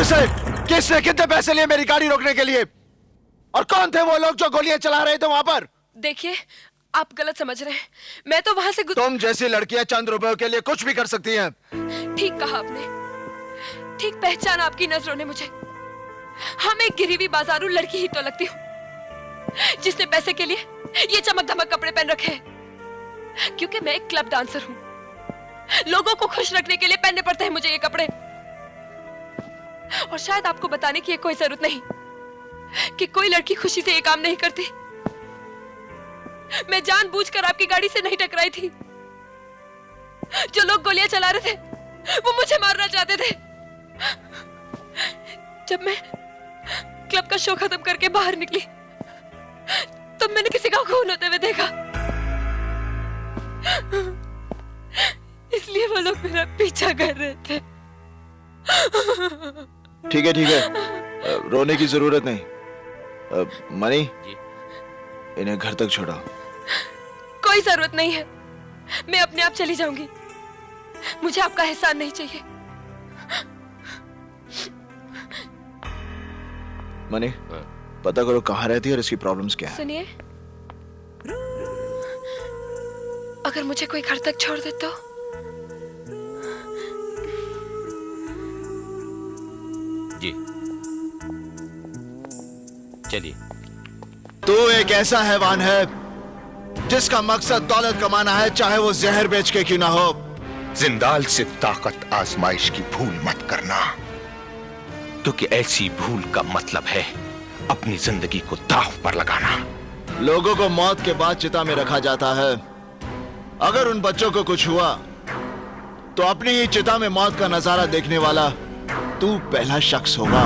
किसने किसने कितने पैसे लिए मेरी गाड़ी रोकने के लिए? और कौन थे वो लोग जो गोलियां चला रहे थे वहां पर? देखिए, आप गलत समझ रहे हैं। मैं तो वहां से तुम जैसी लड़कियां चंद रुपयों के लिए कुछ भी कर सकती हैं। ठीक कहा आपने, ठीक पहचाना आपकी नजरों ने मुझे। हाँ, मैं एक गिरी हुई बाजारू लड़की ही तो लगती हूँ, जिसने पैसे के लिए ये चमक धमक कपड़े पहन रखे हैं। क्योंकि मैं एक क्लब डांसर हूँ, लोगों को खुश रखने के लिए पहनने पड़ते हैं मुझे ये कपड़े। और शायद आपको बताने की कोई जरूरत नहीं कि कोई लड़की खुशी से ये काम नहीं करती। मैं जानबूझकर आपकी गाड़ी से नहीं टकराई थी। जो लोग गोलियां चला रहे थे वो मुझे मारना चाहते थे। जब मैं क्लब का शो खत्म करके बाहर निकली तो मैंने किसी का खून होते हुए देखा, इसलिए वो लोग मेरा पीछा कर रहे थे। ठीक है, रोने की जरूरत नहीं। मनी जी, इन्हें घर तक छोड़ो। कोई जरूरत नहीं है, मैं अपने आप चली जाऊंगी। मुझे आपका एहसान नहीं चाहिए। मनी, पता करो कहाँ रहती है और इसकी प्रॉब्लम्स क्या है। सुनिए, अगर मुझे कोई घर तक छोड़ दे तो जी चलिए। तू एक ऐसा हैवान है जिसका मकसद दौलत कमाना है, चाहे वो जहर बेच के क्यों ना हो। जिंदाल से ताकत आजमाइश की भूल मत करना, क्योंकि ऐसी भूल का मतलब है अपनी जिंदगी को दांव पर लगाना। लोगों को मौत के बाद चिता में रखा जाता है। अगर उन बच्चों को कुछ हुआ तो अपनी ही चिता में मौत का नजारा देखने वाला तू पहला शख्स होगा।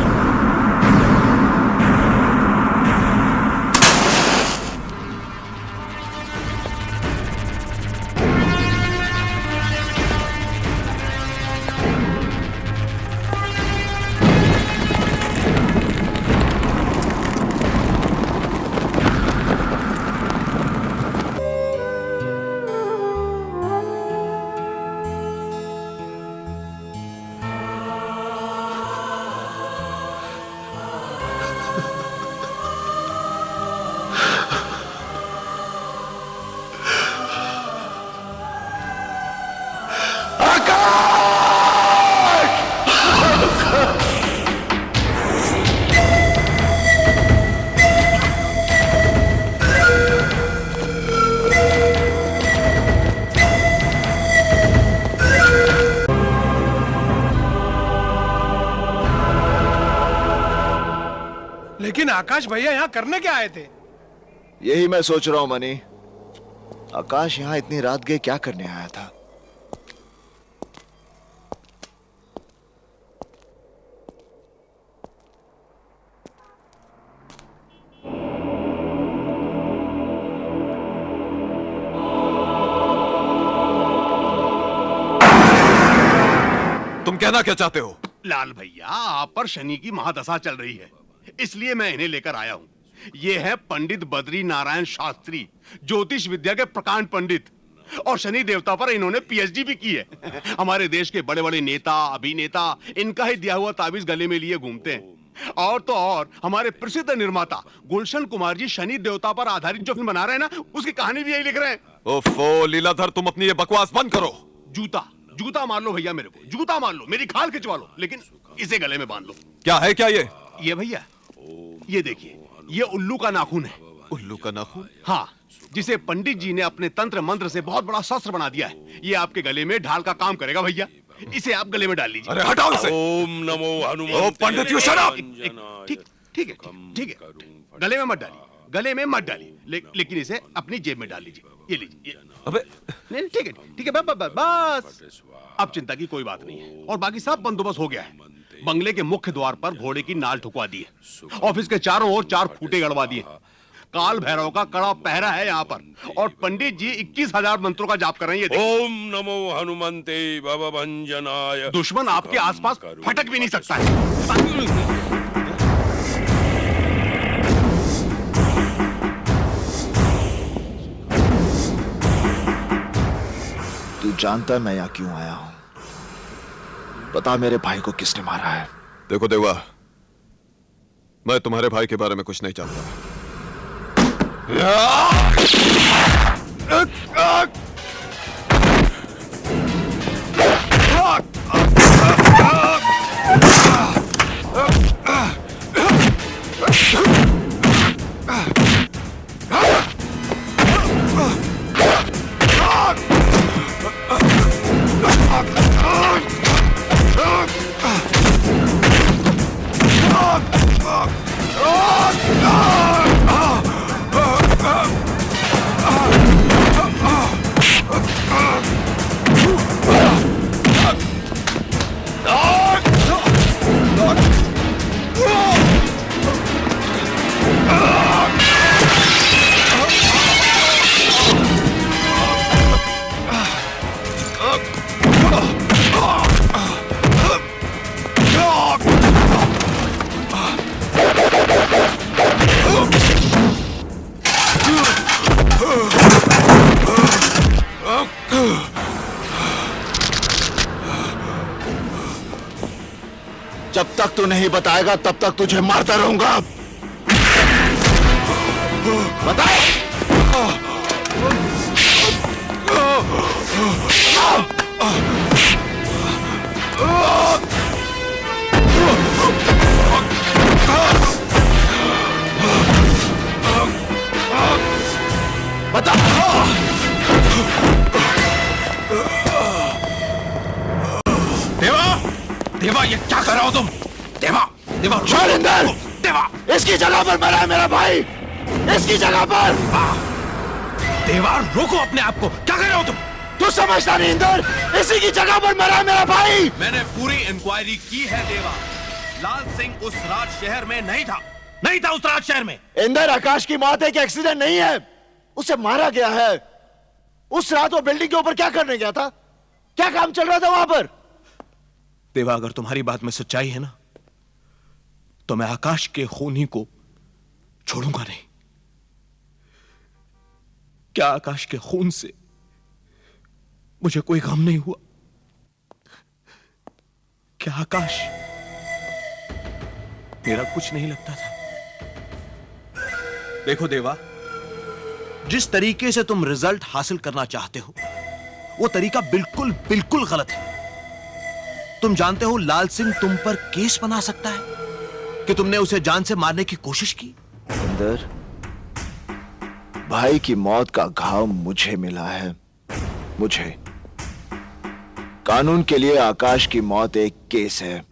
लेकिन आकाश भैया यहाँ करने क्या आए थे? यही मैं सोच रहा हूं मनी, आकाश यहां इतनी रात गए क्या करने आया था? तुम कहना क्या चाहते हो? लाल भैया, आप पर शनि की महादशा चल रही है, इसलिए मैं इन्हें लेकर आया हूँ। ये है पंडित बद्री नारायण शास्त्री, ज्योतिष विद्या के प्रकांड पंडित, और शनि देवता पर इन्होंने पीएचडी भी की है। हमारे देश के बड़े बड़े नेता अभिनेता इनका ही दिया हुआ ताबीज गले में लिए घूमते हैं। और तो और हमारे प्रसिद्ध निर्माता गुलशन कुमार जी शनि देवता पर आधारित जो फिल्म बना रहे हैं ना, उसकी कहानी भी यही लिख रहे हैं। ओफो लीलाधर, तुम अपनी ये बकवास बंद करो। जूता मार लो भैया, मेरे को जूता मार लो, मेरी खाल खिंचवा लो, लेकिन इसे गले में बांध लो। क्या है क्या ये भैया, ये देखिए, ये उल्लू का नाखून है। उल्लू का नाखून? हाँ, जिसे पंडित जी ने अपने तंत्र मंत्र से बहुत बड़ा शस्त्र बना दिया है। ये आपके गले में ढाल का काम करेगा भैया, इसे आप गले में डाल लीजिए। अरे हटाओ इसे। ओम नमो हनुमान। पंडित यू शट अप। ठीक है, गले में मत डालिए, गले में मत डालिए, लेकिन इसे अपनी जेब में डाल लीजिए। ये लीजिए। अबे नहीं, ठीक है, बस अब चिंता की कोई बात नहीं है। और बाकी सब बंदोबस्त हो गया है। बंगले के मुख्य द्वार पर घोड़े की नाल ठुकवा दी है। ऑफिस के चारों ओर 4 फूटे गड़वा दिए। काल भैरव का कड़ा पहरा है यहाँ पर, और पंडित जी 21,000 मंत्रों का जाप कर रहे हैं। ओम नमो हनुमंते भवभंजनाय। दुश्मन आपके आसपास फटक भी नहीं सकता है। तू जानता है मैं यहाँ क्यों आया हूं? बता मेरे भाई को किसने मारा है? देखो देवा, मैं तुम्हारे भाई के बारे में कुछ नहीं जानता। जब तक तू नहीं बताएगा तब तक तुझे मारता रहूंगा। बता। बता। देवा, देवा ये क्या कर रहे हो तुम? देवा, देवा शैलेंद्र, देवा, इसकी जगह पर मरा है मेरा भाई, इसकी जगह पर। देवा रोको अपने आप को, क्या कर रहे हो तुम? तू समझता नहीं इंदर, इसी की जगह पर मरा है मेरा भाई। मैंने पूरी इंक्वायरी की है देवा। लाल सिंह उस राज शहर में नहीं था उस राज शहर में। इंदर, आकाश की मौत एक एक्सीडेंट नहीं है, उसे मारा गया है। उस रात वो बिल्डिंग के ऊपर क्या करने गया था? क्या काम चल रहा था वहां पर? देवा अगर तुम्हारी बात में सच्चाई है ना, तो मैं आकाश के खूनी को छोड़ूंगा नहीं। क्या आकाश के खून से मुझे कोई गम नहीं हुआ? क्या आकाश मेरा कुछ नहीं लगता था? देखो देवा, जिस तरीके से तुम रिजल्ट हासिल करना चाहते हो वो तरीका बिल्कुल बिल्कुल गलत है। तुम जानते हो लाल सिंह तुम पर केस बना सकता है कि तुमने उसे जान से मारने की कोशिश की। इंदर, भाई की मौत का घाव मुझे मिला है, मुझे। कानून के लिए आकाश की मौत एक केस है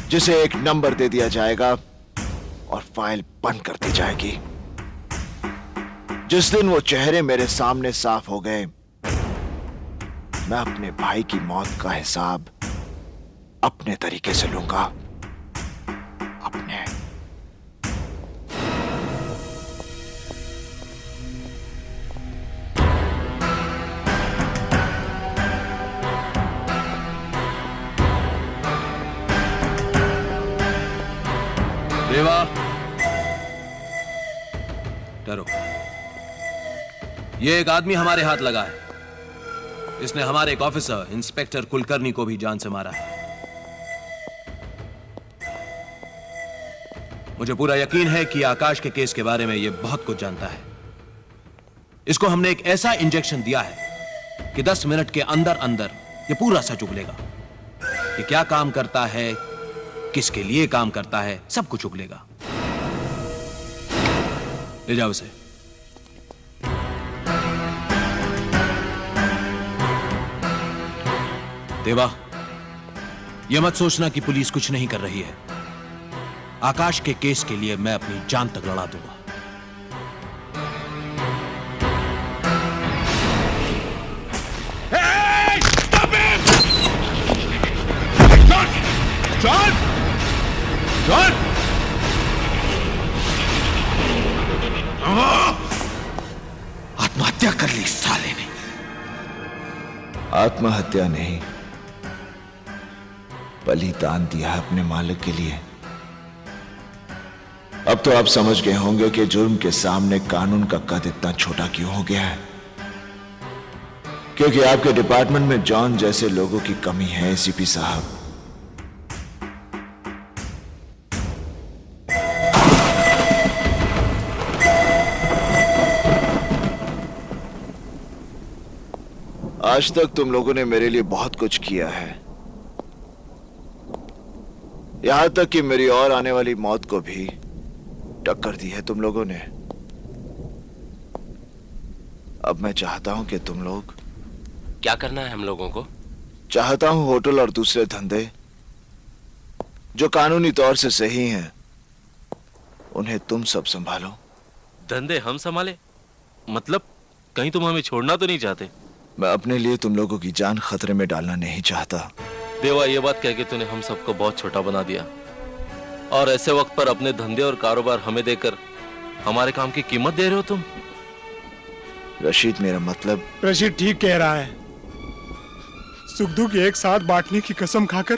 जिसे एक नंबर दे दिया जाएगा और फाइल बंद कर दी जाएगी। जिस दिन वो चेहरे मेरे सामने साफ हो गए, मैं अपने भाई की मौत का हिसाब अपने तरीके से लूंगा, अपने। देवा, डरो। ये एक आदमी हमारे हाथ लगा है। इसने हमारे एक ऑफिसर इंस्पेक्टर कुलकर्णी को भी जान से मारा है। मुझे पूरा यकीन है कि आकाश के केस के बारे में यह बहुत कुछ जानता है। इसको हमने एक ऐसा इंजेक्शन दिया है कि 10 मिनट के अंदर अंदर यह पूरा सच उगलेगा कि क्या काम करता है, किसके लिए काम करता है, सब कुछ उगलेगा। ले जाओ इसे। देवा, यह मत सोचना कि पुलिस कुछ नहीं कर रही है। आकाश के केस के लिए मैं अपनी जान तक लड़ा दूंगा। जॉन! जॉन! आत्महत्या कर ली साले ने। आत्महत्या नहीं, बलिदान दिया अपने मालिक के लिए। अब तो आप समझ गए होंगे कि जुर्म के सामने कानून का कद इतना छोटा क्यों हो गया है। क्योंकि आपके डिपार्टमेंट में जॉन जैसे लोगों की कमी है एसीपी साहब। आज तक तुम लोगों ने मेरे लिए बहुत कुछ किया है, यहां तक कि मेरी और आने वाली मौत को भी टक्कर दी है तुम लोगों ने। अब मैं चाहता हूं कि तुम लोग, क्या करना है हम लोगों को? चाहता हूं होटल और दूसरे धंधे जो कानूनी तौर से सही हैं, उन्हें तुम सब संभालो। धंधे हम संभाले? मतलब कहीं तुम हमें छोड़ना तो नहीं चाहते? मैं अपने लिए तुम लोगों की जान खतरे में डालना नहीं चाहता। देवा, ये बात कह के तूने हम सबको बहुत छोटा बना दिया, और ऐसे वक्त पर अपने धंधे और कारोबार हमें देकर हमारे काम की कीमत दे रहे हो तुम। रशीद, मेरा मतलब। रशीद ठीक कह रहा है। सुख दुख एक साथ बांटने की कसम खाकर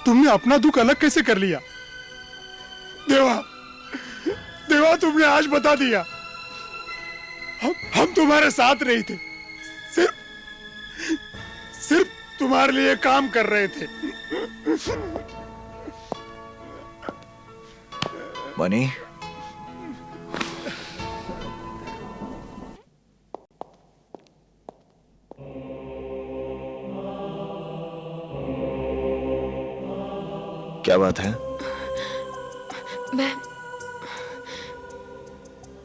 तुमने अपना दुख अलग कैसे कर लिया? देवा, देवा, तुमने आज बता दिया। हम तुम्हारे साथ नहीं थे, सिर्फ तुम्हारे लिए काम कर रहे थे। मनी, क्या बात है?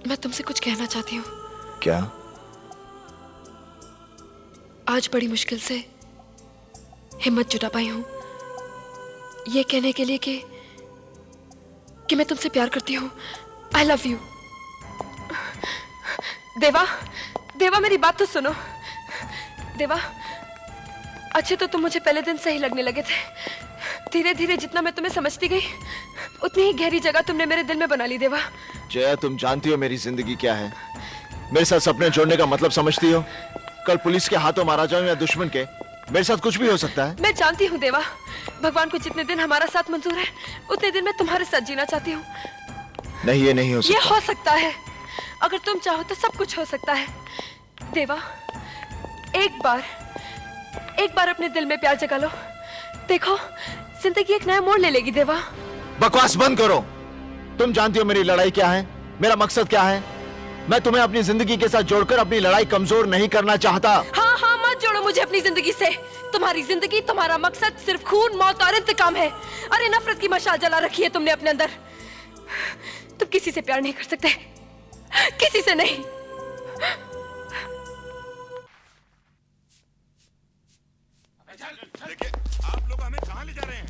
मैं तुमसे कुछ कहना चाहती हूँ। क्या? आज बड़ी मुश्किल से हिम्मत जुटा पाई हूँ ये कहने के लिए कि मैं तुमसे प्यार करती हूँ। I love you. देवा, देवा, मेरी बात तो सुनो। देवा, अच्छे तो तुम मुझे पहले दिन से ही लगने लगे थे। धीरे धीरे जितना मैं तुम्हें समझती गई, उतनी ही गहरी जगह तुमने मेरे दिल में बना ली। देवा, जया, तुम जानती हो मेरी जिंदगी क्या है। मेरे साथ सपने जोड़ने का मतलब समझती हो? कल पुलिस के हाथों मारा जाऊं या दुश्मन के, मेरे साथ कुछ भी हो सकता है। मैं जानती हूँ देवा, भगवान को जितने दिन हमारा साथ मंजूर है, उतने दिन मैं तुम्हारे साथ जीना चाहती हूँ। नहीं, ये नहीं हो सकता। ये हो सकता है। अगर तुम चाहो तो सब कुछ हो सकता है। देवा, एक बार अपने दिल में प्यार जगा लो। देखो, जिंदगी एक नया मोड़ ले लेगी। देवा, बकवास बंद करो। तुम जानती हो मेरी लड़ाई क्या है, मेरा मकसद क्या है। मैं तुम्हें अपनी जिंदगी के साथ जोड़कर अपनी लड़ाई कमजोर नहीं करना चाहता। हाँ हाँ, मत जोड़ो मुझे अपनी जिंदगी से। तुम्हारी जिंदगी, तुम्हारा मकसद सिर्फ खून, मौत और इंतकाम है। अरे नफरत की मशाल जला रखी है तुमने अपने अंदर। तुम किसी से प्यार नहीं कर सकते, किसी से नहीं। देखिए, आप लोग हमें कहां ले जा रहे हैं?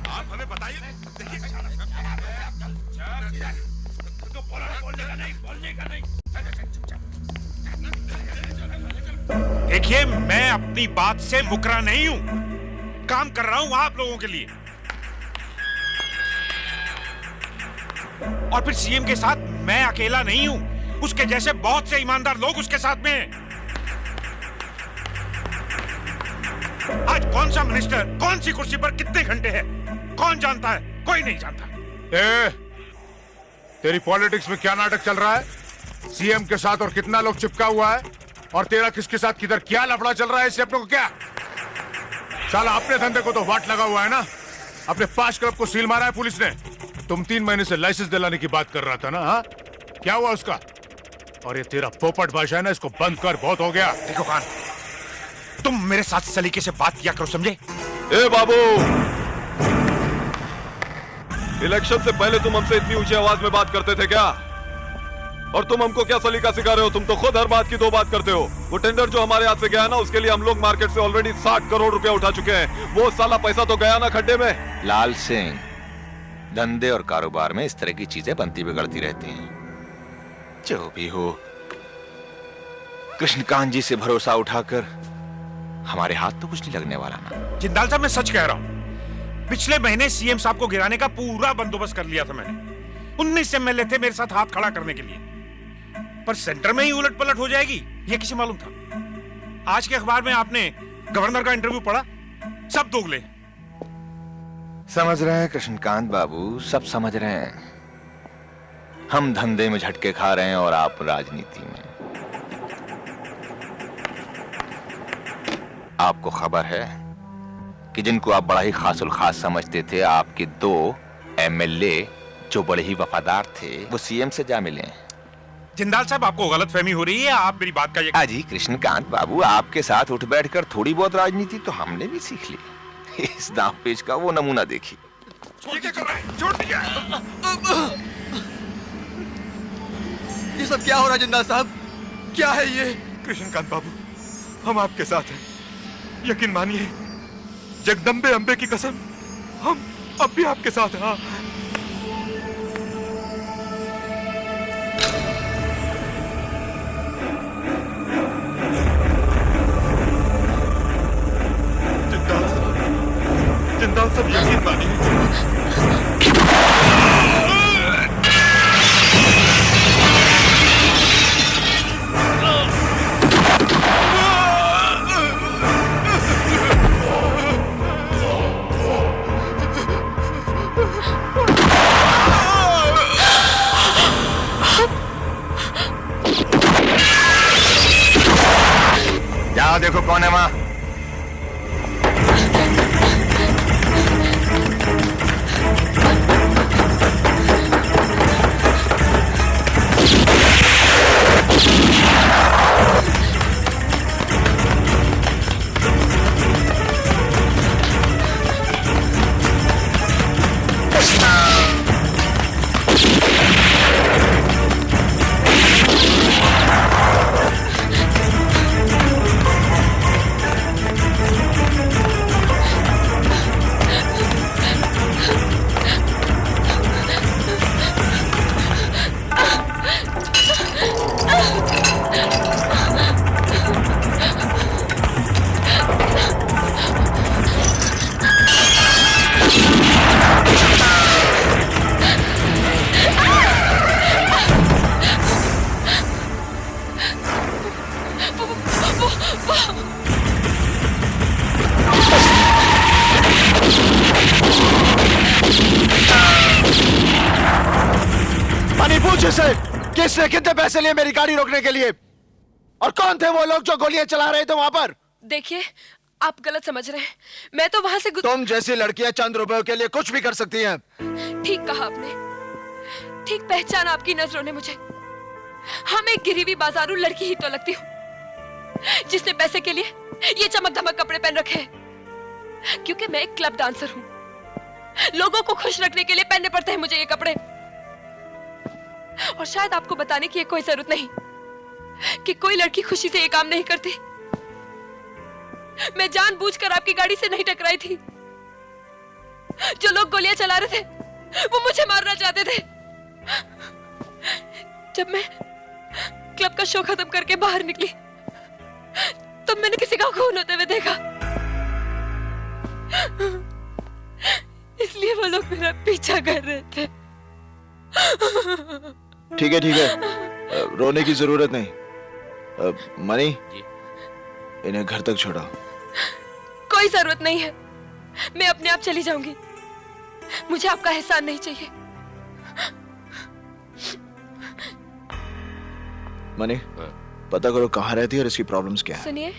आप हमें बताइए। देखिए, मैं अपनी बात से मुकरा नहीं हूं। काम कर रहा हूं आप लोगों के लिए, और फिर सीएम के साथ मैं अकेला नहीं हूं। उसके जैसे बहुत से ईमानदार लोग उसके साथ में हैं। आज कौन सा मिनिस्टर कौन सी कुर्सी पर कितने घंटे है, कौन जानता है? कोई नहीं जानता। तेरी पॉलिटिक्स में क्या नाटक चल रहा है? सीएम के साथ और कितना लोग चिपका हुआ है, और तेरा किसके साथ किधर क्या लफड़ा चल रहा है, इससे अपने को क्या? साला अपने धंधे को तो वाट लगा हुआ है ना। अपने 5 क्लब को सील मारा है पुलिस ने। तुम 3 महीने से लाइसेंस दिलाने की बात कर रहा था ना? हाँ, क्या हुआ उसका? और ये तेरा पोपट भाषा है ना, इसको बंद कर, बहुत हो गया। देखो खान, तुम मेरे साथ सलीके से बात किया करो, समझे? ए बाबू, इलेक्शन से पहले तुम हमसे इतनी ऊंची आवाज में बात करते थे क्या? और तुम हमको क्या सलीका सिखा रहे हो? तुम तो खुद हर बात की 2 बात करते हो। वो टेंडर जो हमारे हाथ से गया ना, उसके लिए हम लोग मार्केट से ऑलरेडी 60 करोड़ रुपया उठा चुके हैं। वो साला पैसा तो गया ना खड्डे में। लाल सिंह, धंधे और कारोबार में इस तरह की चीजें बनती बिगड़ती रहती हैं। जो भी हो, कृष्णकांत जी से भरोसा उठाकर हमारे हाथ तो कुछ नहीं लगने वाला ना। जिंदाल साहब, मैं सच कह रहा हूं। पिछले महीने सीएम साहब को गिराने का पूरा बंदोबस्त कर लिया था मैंने। 19 एमएलए थे मेरे साथ हाथ खड़ा करने के लिए, पर सेंटर में ही उलट पलट हो जाएगी ये किसे मालूम था? आज के अखबार में आपने गवर्नर का इंटरव्यू पढ़ा? सब दोगले। समझ रहे हैं कृष्णकांत बाबू, सब समझ रहे हैं। हम धंधे में झटके खा रहे हैं और आप राजनीति में। आपको खबर है कि जिनको आप बड़ा ही खासुल खास समझते थे, आपके 2 एमएलए जो बड़े ही वफादार थे, वो सीएम से जा मिले। जिंदाल साहब आपको गलतफहमी हो रही है, आप मेरी बात का यकीन। अजी कृष्णकांत बाबू, आपके साथ उठ बैठकर थोड़ी बहुत राजनीति तो हमने भी सीख ली। इस दांव पेच का वो नमूना देखिए। ये क्या कर रहा है? छोड़ दिया। ये सब क्या हो रहा है जिंदाल साहब? क्या है ये? कृष्णकांत बाबू, हम आपके साथ हैं, यकीन मानिए, जगदम्बे अंबे की कसम, हम अब भी आपके साथ हैं। हाँ। जिंदाल साहब, यकीन मानिए। जाओ देखो कौन है माँ। किसने कितने पैसे लिए मेरी गाड़ी रोकने के लिए? और कौन थे वो लोग जो गोलियां चला रहे थे वहां पर? देखिए, आप गलत समझ रहे हैं। मैं तो वहां से तुम जैसी लड़कियां चंद रुपयों के लिए कुछ भी कर सकती हैं। ठीक कहा आपने, ठीक पहचाना आपकी नजरों ने मुझे। हाँ, मैं गिरी हुई बाजारू लड़की ही तो लगती हूँ जिसने पैसे के लिए ये चमक धमक कपड़े पहन रखे हैं, क्योंकि मैं एक क्लब डांसर हूँ। लोगों को खुश रखने के लिए पहनने पड़ते हैं मुझे ये कपड़े। और शायद आपको बताने की कोई जरूरत नहीं कि कोई लड़की खुशी से ये काम नहीं करती। मैं जानबूझकर आपकी गाड़ी से नहीं टकराई थी। जो लोग गोलियां चला रहे थे वो मुझे मारना चाहते थे। जब मैं क्लब का शो खत्म करके बाहर निकली तब मैंने किसी का खून होते हुए देखा, इसलिए वो लोग मेरा पीछा कर रहे थे। ठीक है, रोने की जरूरत नहीं। मनी, इन्हें घर तक छोड़ो। कोई जरूरत नहीं है, मैं अपने आप चली जाऊंगी। मुझे आपका एहसान नहीं चाहिए। मनी, पता करो कहाँ रहती है और इसकी प्रॉब्लम्स क्या है। सुनिए,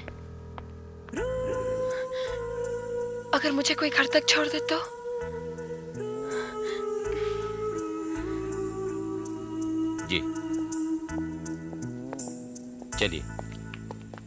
अगर मुझे कोई घर तक छोड़ दे तो जी चलिए।